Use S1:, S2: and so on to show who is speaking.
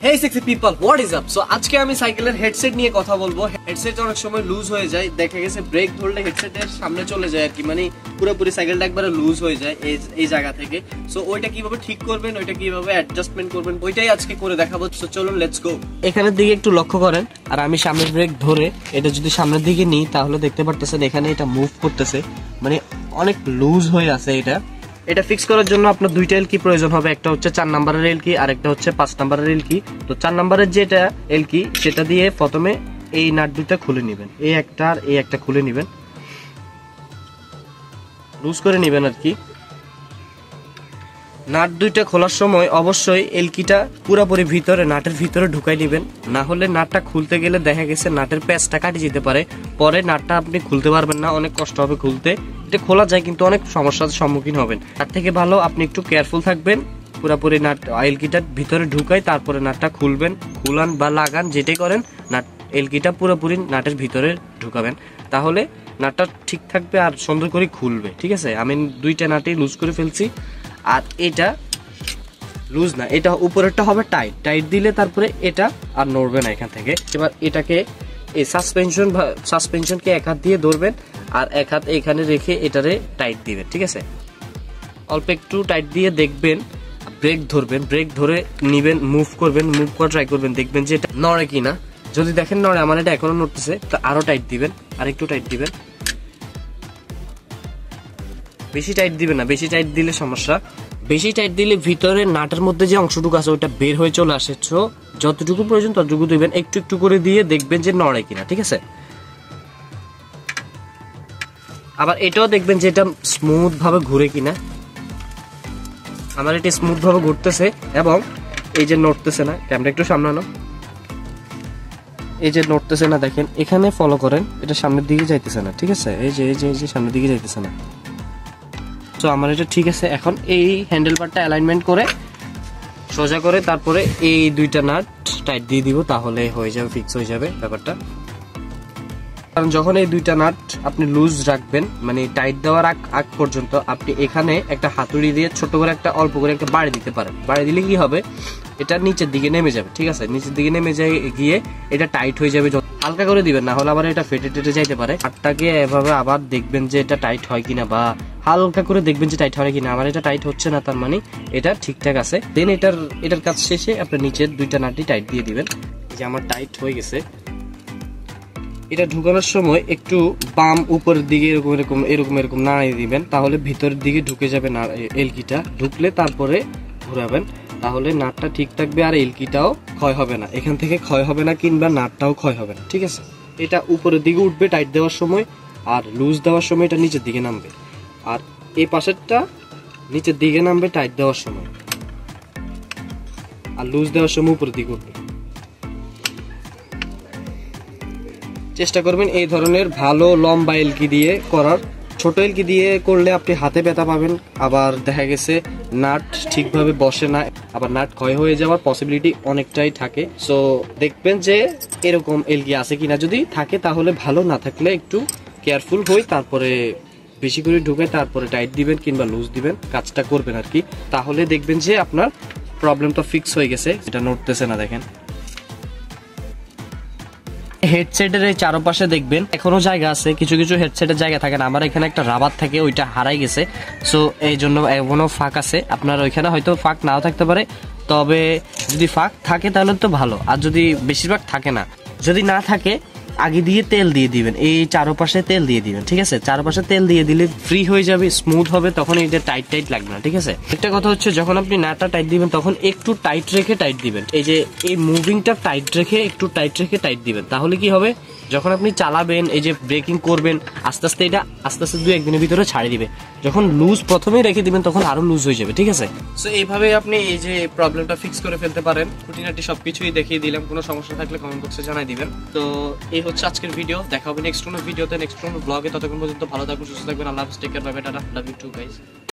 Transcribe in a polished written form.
S1: Hey sexy people, what is up? So আজকে আমি সাইকেলের হেডসেট নিয়ে কথা বলবো। হেডসেট অনেক সময় লুজ হয়ে যায়, দেখা গেছে ব্রেক ধরলে হেডসেটের সামনে চলে যায় আর কি, মানে পুরোপুরি সাইকেলটা একবারে লুজ হয়ে যায় এই জায়গা থেকে। সো ওইটা কিভাবে ঠিক করবেন, ওইটা কিভাবে অ্যাডজাস্টমেন্ট করবেন, ওইটাই আজকে করে দেখাবো। সো চলুন লেটস গো। এখানের দিকে একটু লক্ষ্য করেন, আর আমি সামনের ব্রেক ধরে এটা যদি সামনের দিকে নিই তাহলে দেখতে পারতেছেন এখানে এটা মুভ করতেছে, মানে অনেক লুজ হয়ে আছে। এটা ফিক্স করার জন্য আপনার দুইটা এলকি প্রয়োজন হবে, একটা হচ্ছে 4 নাম্বারের এলকি আর একটা হচ্ছে 5 নাম্বারের এলকি। তো 4 নাম্বারের যেটা এলকি সেটা দিয়ে প্রথমে এই নাট দুইটা খুলে নেবেন, এই একটা আর এই একটা খুলে নেবেন, লুজ করে নেবেন আর কি। নাট দুইটা খোলার সময় অবশ্যই এলকিটা পুরোপুরি ভিতরে নাটের ভিতরে ঢুকাই নেবেন, না হলে নাটটা খুলতে গেলে দেখা গেছে নাটের প্যাচটা কাটে যেতে পারে, পরে নাটটা আপনি খুলতে পারবেন না, অনেক কষ্ট হবে খুলতে। এটা খোলা যায় কিন্তু অনেক সমস্যার সম্মুখীন হবেন। তার থেকে ভালো আপনি একটু কেয়ারফুল থাকবেন, পুরোপুরি নাট এলকিটার ভিতরে ঢুকাই তারপরে নাটটা খুলবেন, খুলান বা লাগান যেটাই করেন, নাট এলকিটা পুরোপুরি নাটের ভিতরে ঢুকাবেন, তাহলে নাটটা ঠিক থাকবে আর সুন্দর করে খুলবে। ঠিক আছে, আমি দুইটা নাটই লুজ করে ফেলছি, আর এটা লুজ না, এটা উপরেরটা হবে টাইট দিলে তারপরে এটা আর নড়বে না এখান থেকে। এবার এটাকে এই সাসপেনশনকে এক হাত দিয়ে ধরবেন আর এক হাত এখানে রেখে এটারে টাইট দিবেন। ঠিক আছে, অল্প একটু টাইট দিয়ে দেখবেন, ব্রেক ধরবেন, ব্রেক ধরে নিবেন, মুভ করবেন, মুভ করা ট্রাই করবেন, দেখবেন যে এটা নড়ে কিনা। যদি দেখেন নড়ে, আমার এটা এখনো নড়তেছে, তো আরো টাইট দিবেন, আর একটু টাইট দিবেন। বেশি টাইট দিবেন না, বেশি টাইট দিলে সমস্যা। বেশি টাইট দিলে ভিতরে নাটের মধ্যে যে অংশটুকু আছে ওইটা বের হয়ে চলে আসে। তো যতটুকু প্রয়োজন ততটুকু দিবেন, একটু একটু করে দিয়ে দেখবেন যে নড়ে কিনা। ঠিক আছে, আবার এটাও দেখবেন যে এটা স্মুথ ভাবে ঘুরে কিনা। আমার এটা স্মুথ ভাবে ঘুরতেছে এবং এই যে নড়তেছে না, ক্যামেরা একটু সামনে আনো, এই যে নড়তেছে না দেখেন, এখানে ফলো করেন, এটা সামনের দিকে যাইতেছে না। ঠিক আছে, এই যে সামনের দিকে যাইতেছে না। তো আমার এটা ঠিক আছে। এখন এই হ্যান্ডেল বারটা অ্যালাইনমেন্ট করে সোজা করে তারপরে এই দুইটা নাট টাইট দিয়ে দিব, তাহলে হয়ে যাবে, ফিক্স হয়ে যাবে ব্যাপারটা। কারণ যখন এই দুইটা নাট আপনি লুজ রাখবেন, মানে টাইট দেওয়ার আগ পর্যন্ত আপনি এখানে একটা হাতুড়ি দিয়ে ছোট করে একটা অল্প করে একটা বাড়ি দিতে পারেন। বাড়ি দিলে কি হবে, এটা নিচের দিকে নেমে যাবে। ঠিক আছে, নিচের দিকে নেমে গিয়ে এটা টাইট হয়ে যাবে। হালকা করে দিবেন, না হলে আবার এটা ফেটে টেটে যাইতে পারে। হাতটাকে এভাবে আবার দেখবেন যে এটা টাইট হয় কিনা, বা হালকা করে দেখবেন যে টাইট হয় কিনা। আমার এটা টাইট হচ্ছে না, তার মানে এটা ঠিকঠাক আছে। দেন এটার কাজ শেষে আপনি নিচের দুইটা নাটই টাইট দিয়ে দিবেন। যে আমার টাইট হয়ে গেছে। এটা ঢুকানোর সময় একটু বাম উপরের দিকে এরকম নাড়িয়ে দিবেন, তাহলে ভিতরের দিকে ঢুকে যাবে না এলকিটা। ঢুকলে তারপরে ঘুরাবেন, তাহলে নাটটা ঠিক থাকবে আর এলকিটাও ক্ষয় হবে না, এখান থেকে ক্ষয় হবে না, কিংবা নাটটাও ক্ষয় হবে না। ঠিক আছে, এটা উপরের দিকে উঠবে টাইট দেওয়ার সময়, আর লুজ দেওয়ার সময় এটা নিচের দিকে নামবে, আর এই পাশেরটা নিচের দিকে নামবে টাইট দেওয়ার সময়, আর লুজ দেওয়ার সময় উপরের দিকে উঠবে। চেষ্টা করবেন এই ধরনের ভালো লম্বা এলকি দিয়ে করার। ছোট এলকি দিয়ে করলে আপনি হাতে ব্যথা পাবেন, আবার দেখা গেছে নাট ঠিকভাবে বসে না, আবার নাট ক্ষয় হয়ে যাওয়ার পসিবিলিটি অনেকটাই থাকে। সো দেখবেন যে এরকম এলকি আছে কিনা, যদি থাকে তাহলে ভালো, না থাকলে একটু কেয়ারফুল হই, তারপরে বেশি করে ঢুকে তারপরে টাইট দিবেন কিংবা লুজ দিবেন, কাজটা করবেন আর কি। তাহলে দেখবেন যে আপনার প্রবলেমটা ফিক্স হয়ে গেছে, এটা নড়তেছে না। দেখেন হেডসেটের এই চারপাশে দেখবেন এখনো জায়গা আছে, কিছু কিছু হেডসেটের জায়গা থাকে না। আমার এখানে একটা রাবার থাকে, ওইটা হারাই গেছে, সো এই জন্য এখনো ফাঁক আছে। আপনার ওইখানে হয়তো ফাঁক নাও থাকতে পারে, তবে যদি ফাঁক থাকে তাহলে তো ভালো, আর যদি বেশিরভাগ থাকে না, যদি না থাকে আগে দিয়ে তেল দিয়ে দিবেন, এই চারপাশে তেল দিয়ে দিবেন। ঠিক আছে, চারপাশে তেল দিয়ে দিলে ফ্রি হয়ে যাবে, স্মুথ হবে, তখন এটা টাইট লাগবে না। ঠিক আছে, একটা কথা হচ্ছে যখন আপনি নাটটা টাইট দিবেন তখন একটু টাইট রেখে টাইট দিবেন, এই যে এই মুভিংটা টাইট রেখে একটু টাইট রেখে টাইট দিবেন। তাহলে কি হবে, যখন আপনি চালাবেন, এই যে ব্রেকিং করবেন, আস্তে আস্তে এটা আস্তে আস্তে 2-1 দিনের ভিতরে ছাড়িয়ে দিবে। যখন লুজ প্রথমেই রেখে দিবেন তখন আরো লুজ হয়ে যাবে। ঠিক আছে, সো এইভাবে আপনি এই যে প্রবলেমটা ফিক্স করে ফেলতে পারেন। খুঁটিনাটি সবকিছুই দেখিয়ে দিলাম, কোনো সমস্যা থাকলে কমেন্ট বক্সে জানাই দিবেন। তো এই হচ্ছে আজকের ভিডিও, দেখা হবে নেক্সট কোনো ভিডিওতে, নেক্সট কোনো ব্লগে। ততক্ষণ পর্যন্ত ভালো থাকবেন, সুস্থ থাকবেন, আল্লাহ হাফেজ, টেক কেয়ার, বাই বাই, টাটা, লাভ ইউ টু গাইস।